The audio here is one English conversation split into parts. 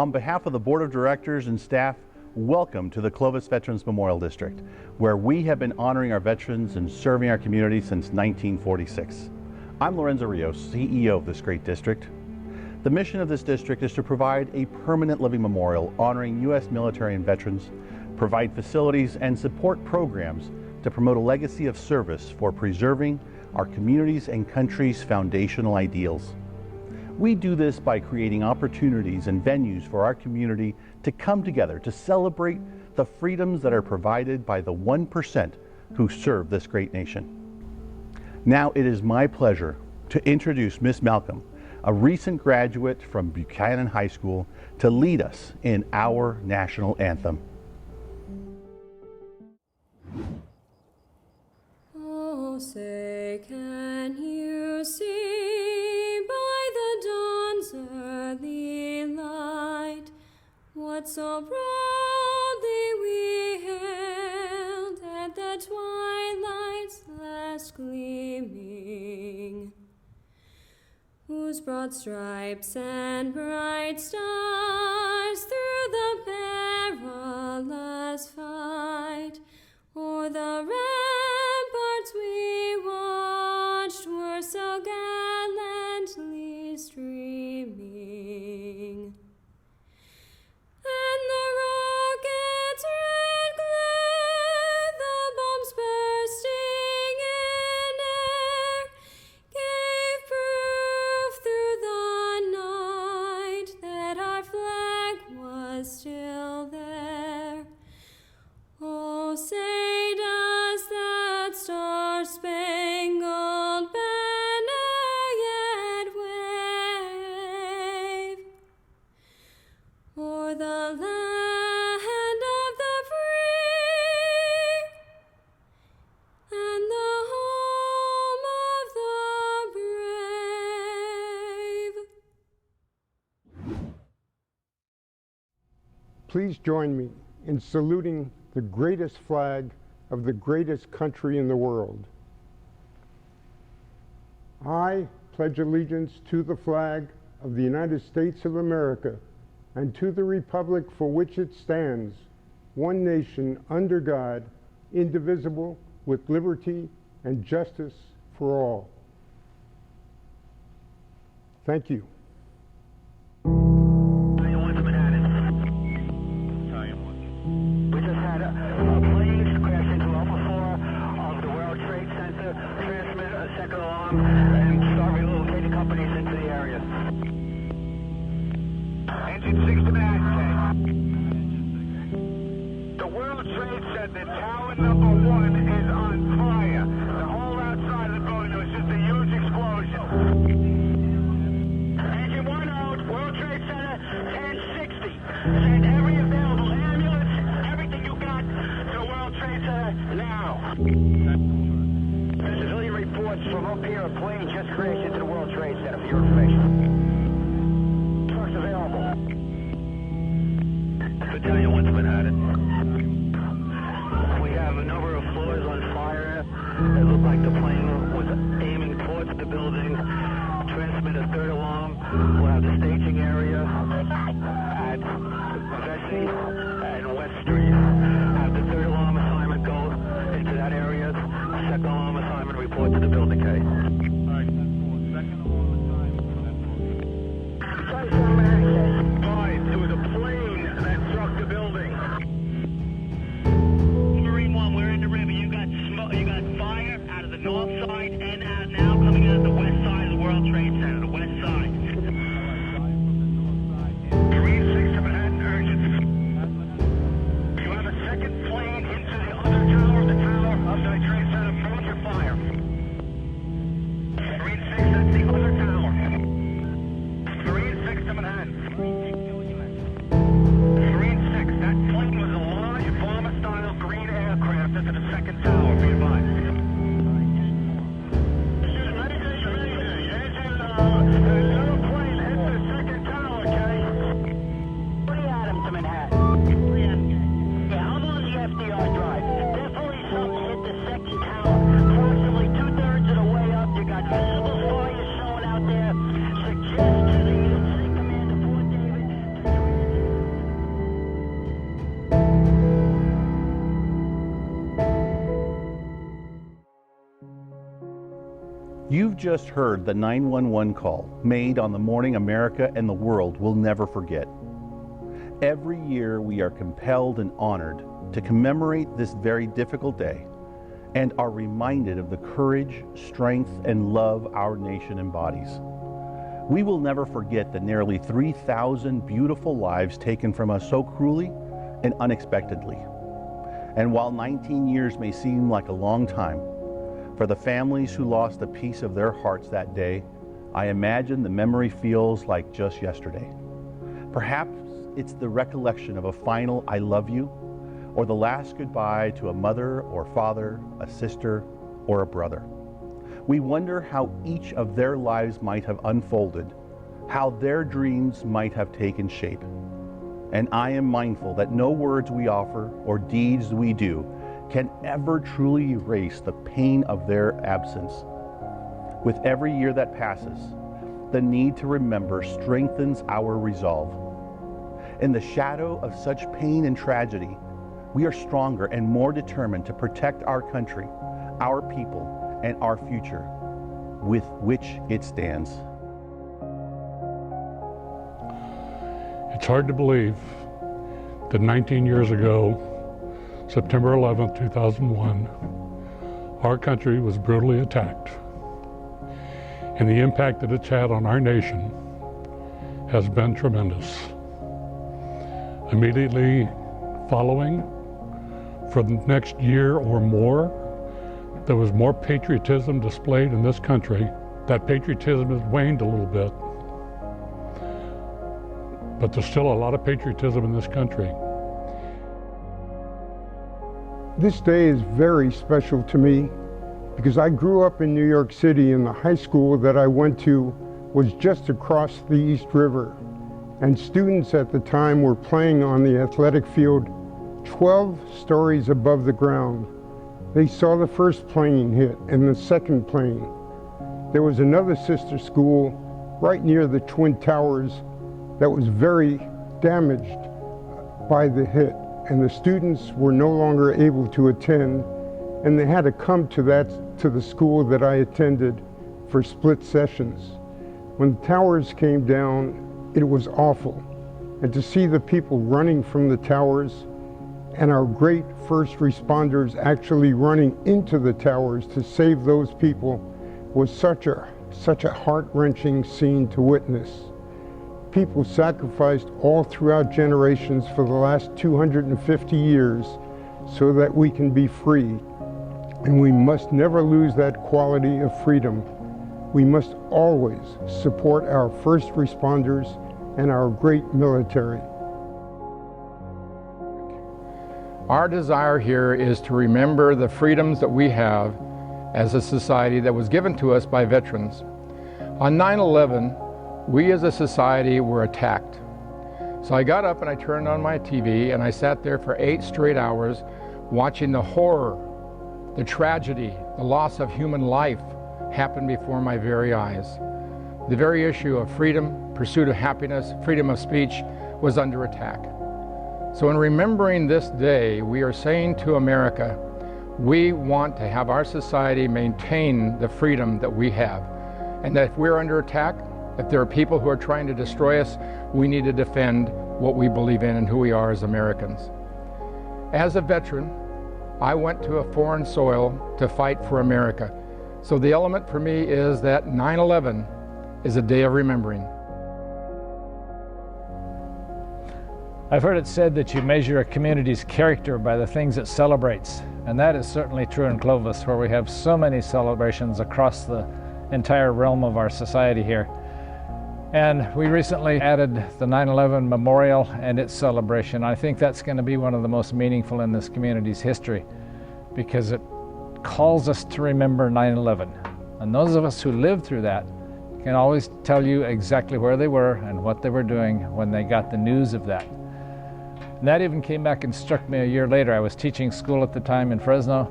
On behalf of the Board of Directors and staff, welcome to the Clovis Veterans Memorial District, where we have been honoring our veterans and serving our community since 1946. I'm Lorenzo Rios, CEO of this great district. The mission of this district is to provide a permanent living memorial honoring U.S. military and veterans, provide facilities and support programs to promote a legacy of service for preserving our communities and country's foundational ideals. We do this by creating opportunities and venues for our community to come together to celebrate the freedoms that are provided by the 1% who serve this great nation. Now it is my pleasure to introduce Miss Malcolm, a recent graduate from Buchanan High School, to lead us in our national anthem. Oh, say, can you see by the dawn's early light what so proudly we hailed at the twilight's last gleaming, whose broad stripes and bright stars through the perilous fight o'er the ramparts we watched were so gallantly streaming. And the rocket's red glare, the bombs bursting in air, gave proof through the night that our flag was still there. Oh, say does that star-spangled banner yet wave o'er the land of the free and the home of the brave? Please join me in saluting the greatest flag of the greatest country in the world. I pledge allegiance to the flag of the United States of America and to the republic for which it stands, one nation under God, indivisible, with liberty and justice for all. Thank you. And start relocating companies into the area. Engine 6 to Manhattan. The World Trade Center, tower number 1 is on fire. The whole outside of the building, there was just a huge explosion. Engine 1 out, World Trade Center, 1060. Send every available ambulance, everything you got to World Trade Center now. Civilian reports from up here, a plane just crashed into the World Trade Center for your information. Trucks available. Battalion 1 to Manhattan. We have a number of floors on fire. It looked like the plane was aiming towards the building. Transmit a third alarm. We'll have the staging area at Vesey and West Street. Have the third alarm assignment go into that area. Second alarm assignment report to the building, okay? Alright, second alarm assignment. Guys, there was a plane that struck the building. Marine 1, we're in the river. You got smoke, you got fire out of the north side and now coming out of the west side of the World Trade Center, the west side. Marine 6 to Manhattan, urgent. You have a second plane into the other tower, the tower of the Trade Center. Major fire. Marine 6, that's the other tower. Marine 6 to Manhattan. Marine 6, that plane was a large bomber-style green aircraft into the second tower. Be advised. Another plane hit the second tower, okay? 3 Adams to Manhattan. Yeah, how long is the FDR drive? Definitely something hit the second tower. Approximately 2/3 of the way up. You got visible fire showing out there. Suggest to the commander, Fort David, to You've just heard the 911 call made on the morning America and the world will never forget. Every year we are compelled and honored to commemorate this very difficult day and are reminded of the courage, strength, and love our nation embodies. We will never forget the nearly 3,000 beautiful lives taken from us so cruelly and unexpectedly. And while 19 years may seem like a long time, for the families who lost a piece of their hearts that day, I imagine the memory feels like just yesterday. Perhaps it's the recollection of a final "I love you," or the last goodbye to a mother or father, a sister or a brother. We wonder how each of their lives might have unfolded, how their dreams might have taken shape. And I am mindful that no words we offer or deeds we do can ever truly erase the pain of their absence. With every year that passes, the need to remember strengthens our resolve. In the shadow of such pain and tragedy, we are stronger and more determined to protect our country, our people, and our future, with which it stands. It's hard to believe that 19 years ago, September 11, 2001, our country was brutally attacked. And the impact that it's had on our nation has been tremendous. Immediately following, for the next year or more, there was more patriotism displayed in this country. That patriotism has waned a little bit, but there's still a lot of patriotism in this country. This day is very special to me because I grew up in New York City, and the high school that I went to was just across the East River. And students at the time were playing on the athletic field 12 stories above the ground. They saw the first plane hit and the second plane. There was another sister school right near the Twin Towers that was very damaged by the hit, and the students were no longer able to attend, and they had to come to the school that I attended for split sessions. When the towers came down, it was awful. And to see the people running from the towers and our great first responders actually running into the towers to save those people was such a heart-wrenching scene to witness. People sacrificed all throughout generations for the last 250 years so that we can be free. And we must never lose that quality of freedom. We must always support our first responders and our great military. Our desire here is to remember the freedoms that we have as a society that was given to us by veterans. On 9/11, we as a society were attacked. So I got up and I turned on my TV and I sat there for 8 straight hours watching the horror, the tragedy, the loss of human life happen before my very eyes. The very issue of freedom, pursuit of happiness, freedom of speech was under attack. So in remembering this day, we are saying to America, we want to have our society maintain the freedom that we have. And that if we're under attack, if there are people who are trying to destroy us, we need to defend what we believe in and who we are as Americans. As a veteran, I went to a foreign soil to fight for America. So the element for me is that 9/11 is a day of remembering. I've heard it said that you measure a community's character by the things it celebrates, and that is certainly true in Clovis, where we have so many celebrations across the entire realm of our society here. And we recently added the 9/11 Memorial and its celebration. I think that's going to be one of the most meaningful in this community's history, because it calls us to remember 9/11. And those of us who lived through that can always tell you exactly where they were and what they were doing when they got the news of that. And that even came back and struck me a year later. I was teaching school at the time in Fresno,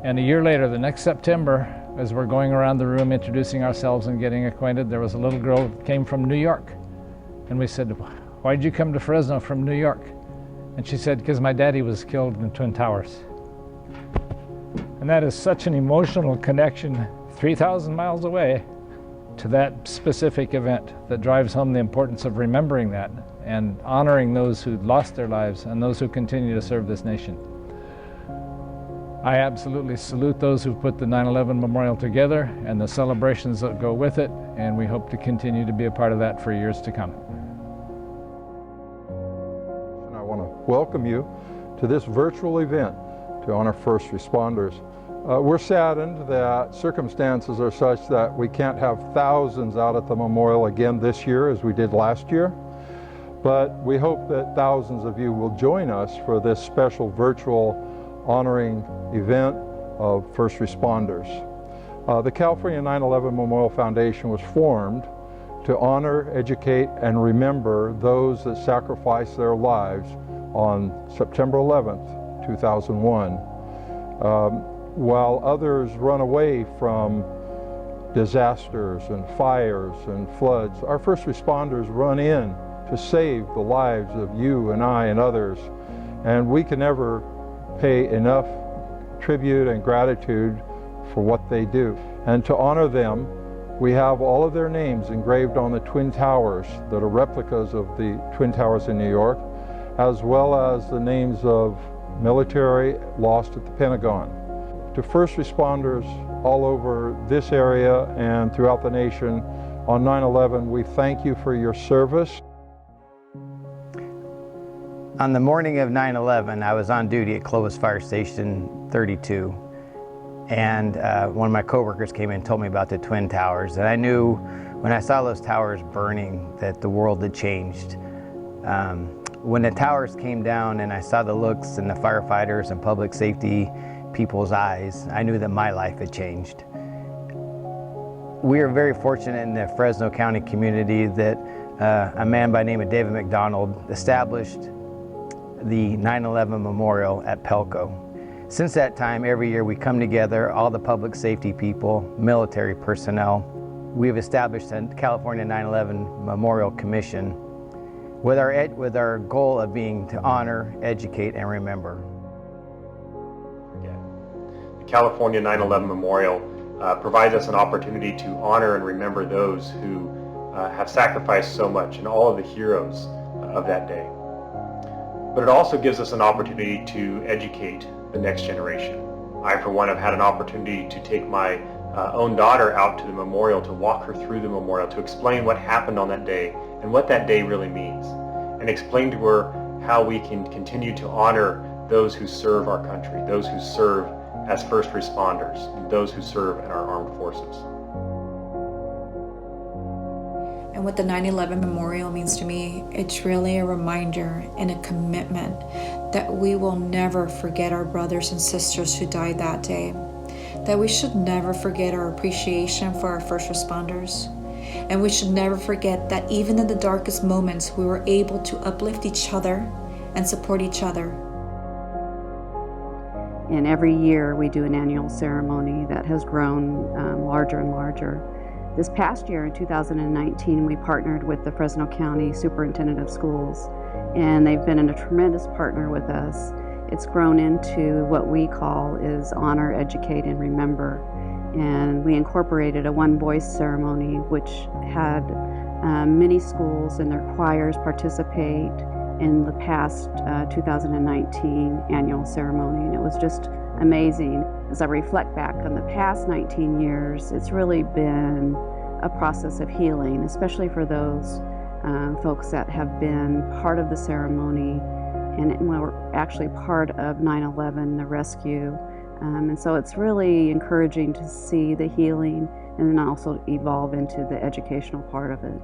and a year later, the next September, as we're going around the room introducing ourselves and getting acquainted, there was a little girl that came from New York. And we said, "Why'd you come to Fresno from New York?" And she said, "Because my daddy was killed in the Twin Towers." And that is such an emotional connection 3,000 miles away to that specific event that drives home the importance of remembering that and honoring those who lost their lives and those who continue to serve this nation. I absolutely salute those who put the 9/11 Memorial together and the celebrations that go with it, and we hope to continue to be a part of that for years to come. I want to welcome you to this virtual event to honor first responders. We're saddened that circumstances are such that we can't have thousands out at the memorial again this year as we did last year, but we hope that thousands of you will join us for this special virtual honoring event of first responders. The California 9/11 Memorial Foundation was formed to honor, educate, and remember those that sacrificed their lives on September 11th, 2001. While others run away from disasters and fires and floods, our first responders run in to save the lives of you and I and others. And we can never pay enough tribute and gratitude for what they do. And to honor them, we have all of their names engraved on the Twin Towers that are replicas of the Twin Towers in New York, as well as the names of military lost at the Pentagon. To first responders all over this area and throughout the nation on 9/11, we thank you for your service. On the morning of 9/11, I was on duty at Clovis Fire Station 32, and one of my coworkers came in and told me about the Twin Towers, and I knew when I saw those towers burning that the world had changed. When the towers came down and I saw the looks in the firefighters and public safety people's eyes, I knew that my life had changed. We are very fortunate in the Fresno County community that a man by the name of David McDonald established the 9/11 Memorial at Pelco. Since that time, every year we come together, all the public safety people, military personnel. We've established a California 9/11 Memorial Commission with our goal of being to honor, educate, and remember. The California 9/11 Memorial provides us an opportunity to honor and remember those who have sacrificed so much and all of the heroes of that day. But it also gives us an opportunity to educate the next generation. I, for one, have had an opportunity to take my own daughter out to the memorial, to walk her through the memorial, to explain what happened on that day and what that day really means, and explain to her how we can continue to honor those who serve our country, those who serve as first responders, and those who serve in our armed forces. And what the 9/11 Memorial means to me, it's really a reminder and a commitment that we will never forget our brothers and sisters who died that day, that we should never forget our appreciation for our first responders, and we should never forget that even in the darkest moments, we were able to uplift each other and support each other. And every year we do an annual ceremony that has grown larger and larger. This past year, in 2019, we partnered with the Fresno County Superintendent of Schools, and they've been a tremendous partner with us. It's grown into what we call is honor, educate, and remember. And we incorporated a one-voice ceremony, which had many schools and their choirs participate in the past 2019 annual ceremony, and it was just amazing. As I reflect back on the past 19 years, it's really been a process of healing, especially for those folks that have been part of the ceremony and were actually part of 9/11, the rescue. And so it's really encouraging to see the healing and then also evolve into the educational part of it.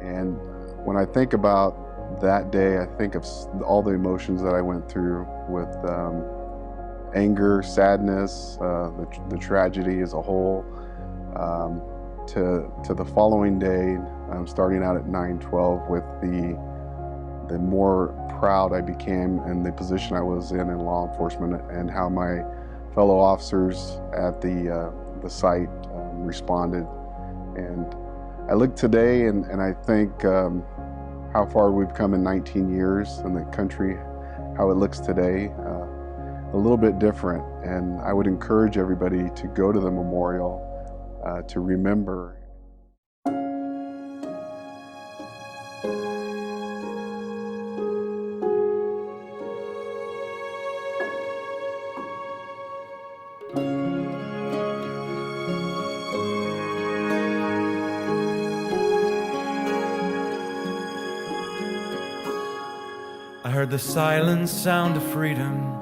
And when I think about that day, I think of all the emotions that I went through with anger, sadness, the tragedy as a whole, to the following day, starting out at 9/12, with the more proud I became in the position I was in law enforcement, and how my fellow officers at the site responded. And I look today and I think how far we've come in 19 years in the country, how it looks today. a little bit different. And I would encourage everybody to go to the memorial to remember. I heard the silent sound of freedom.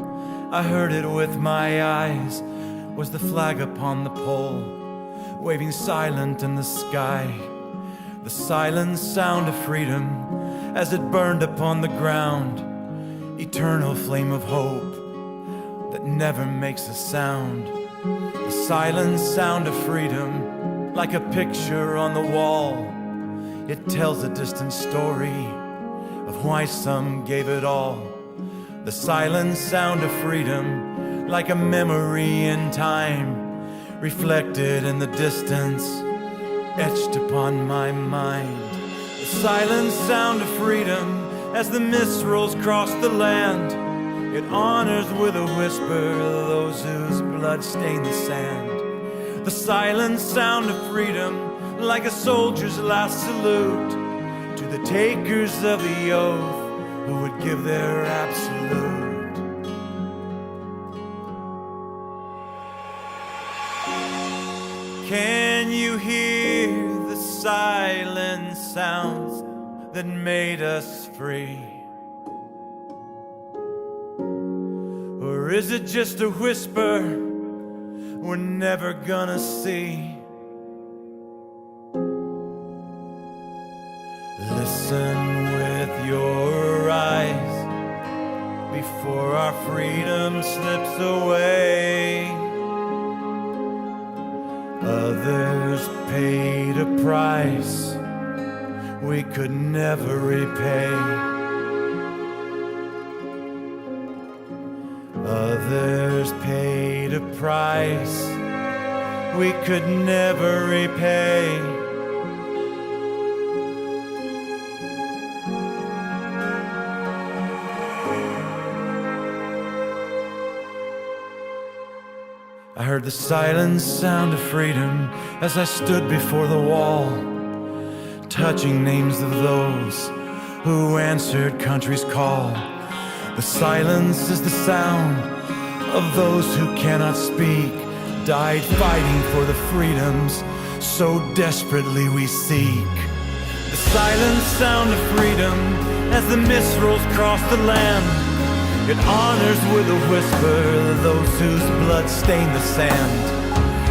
I heard it with my eyes. Was the flag upon the pole, waving silent in the sky. The silent sound of freedom as it burned upon the ground. Eternal flame of hope that never makes a sound. The silent sound of freedom, like a picture on the wall. It tells a distant story of why some gave it all. The silent sound of freedom, like a memory in time, reflected in the distance, etched upon my mind. The silent sound of freedom, as the mist rolls across the land, it honors with a whisper those whose blood stained the sand. The silent sound of freedom, like a soldier's last salute to the takers of the oath who would give their absolute. Can you hear the silent sounds that made us free? Or is it just a whisper we're never gonna see? Listen with your eyes before our freedom slips away. Others paid a price we could never repay. Others paid a price we could never repay. I heard the silent sound of freedom as I stood before the wall, touching names of those who answered country's call. The silence is the sound of those who cannot speak, died fighting for the freedoms so desperately we seek. The silent sound of freedom as the mist rolls across the land, it honors with a whisper those whose blood stained the sand.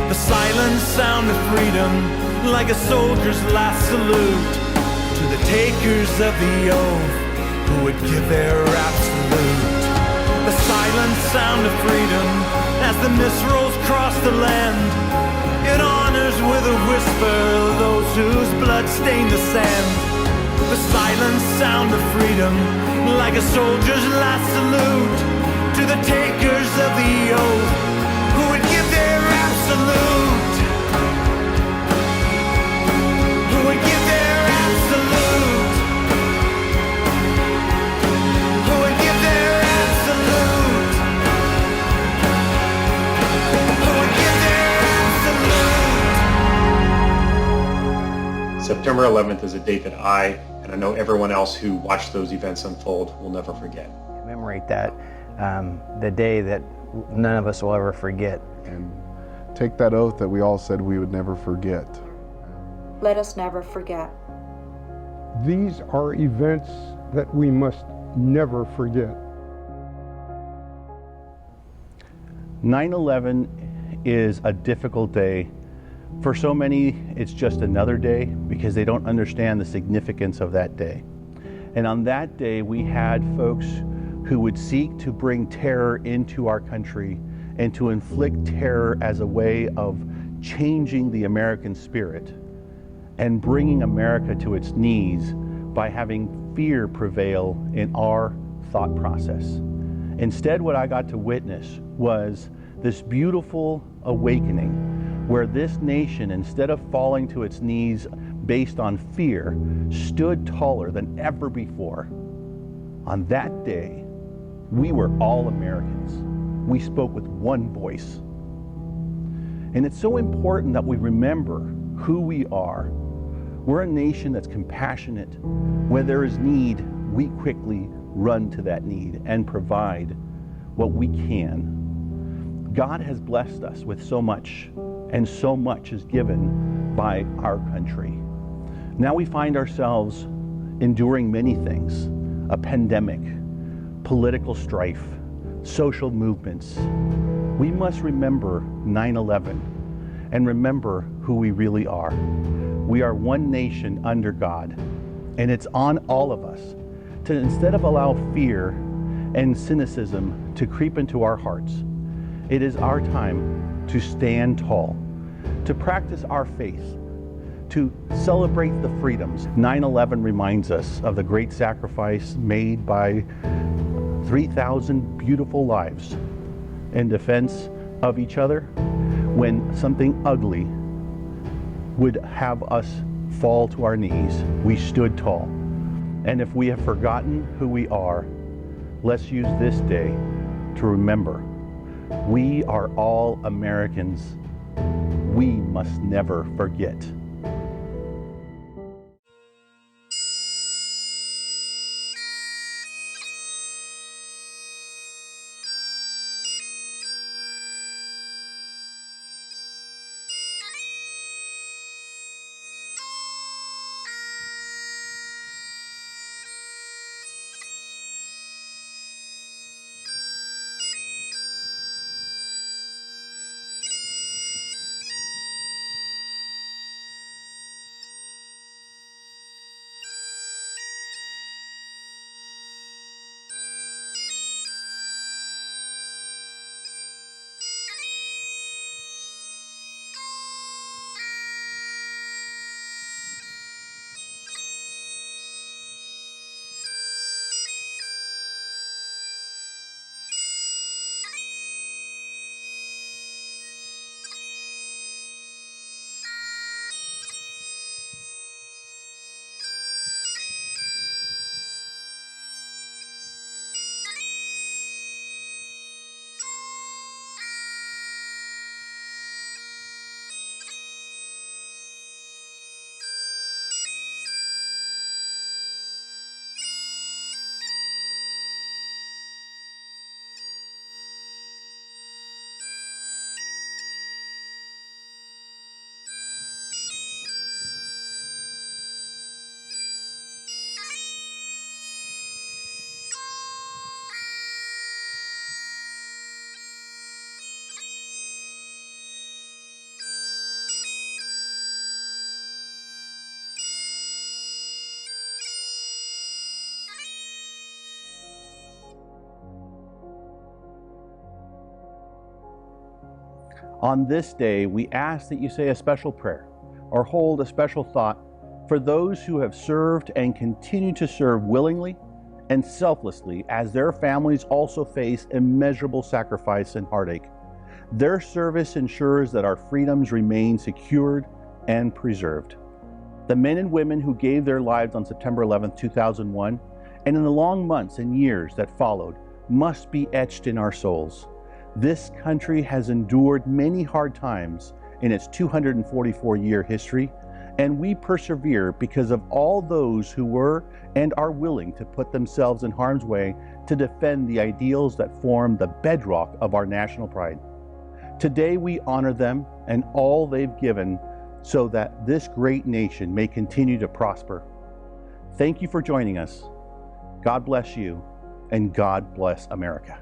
The silent sound of freedom, like a soldier's last salute to the takers of the oath who would give their absolute. The silent sound of freedom as the mist rolls across the land, it honors with a whisper those whose blood stained the sand. The silent sound of freedom, like a soldier's last salute to the takers of the oath who would give their absolute. Who would give their absolute. Who would give their absolute. Who would give their absolute. September 11th is a date that I know everyone else who watched those events unfold will never forget. Commemorate that, the day that none of us will ever forget. And take that oath that we all said we would never forget. Let us never forget. These are events that we must never forget. 9/11 is a difficult day. For so many, it's just another day because they don't understand the significance of that day. And on that day, we had folks who would seek to bring terror into our country and to inflict terror as a way of changing the American spirit and bringing America to its knees by having fear prevail in our thought process. Instead, what I got to witness was this beautiful awakening where this nation, instead of falling to its knees based on fear, stood taller than ever before. On that day, we were all Americans. we spoke with one voice. And it's so important that we remember who we are. We're a nation that's compassionate. Where there is need, we quickly run to that need and provide what we can. God has blessed us with so much, and so much is given by our country. Now we find ourselves enduring many things: a pandemic, political strife, social movements. We must remember 9/11 and remember who we really are. We are one nation under God, and it's on all of us to, instead of allow fear and cynicism to creep into our hearts, it is our time to stand tall, to practice our faith, to celebrate the freedoms. 9/11 reminds us of the great sacrifice made by 3,000 beautiful lives in defense of each other when something ugly would have us fall to our knees. We stood tall. And if we have forgotten who we are, let's use this day to remember we are all Americans. We must never forget. On this day, we ask that you say a special prayer or hold a special thought for those who have served and continue to serve willingly and selflessly as their families also face immeasurable sacrifice and heartache. Their service ensures that our freedoms remain secured and preserved. The men and women who gave their lives on September 11, 2001, and in the long months and years that followed, must be etched in our souls. This country has endured many hard times in its 244-year history, and we persevere because of all those who were and are willing to put themselves in harm's way to defend the ideals that form the bedrock of our national pride. Today we honor them and all they've given so that this great nation may continue to prosper. Thank you for joining us. God bless you, and God bless America.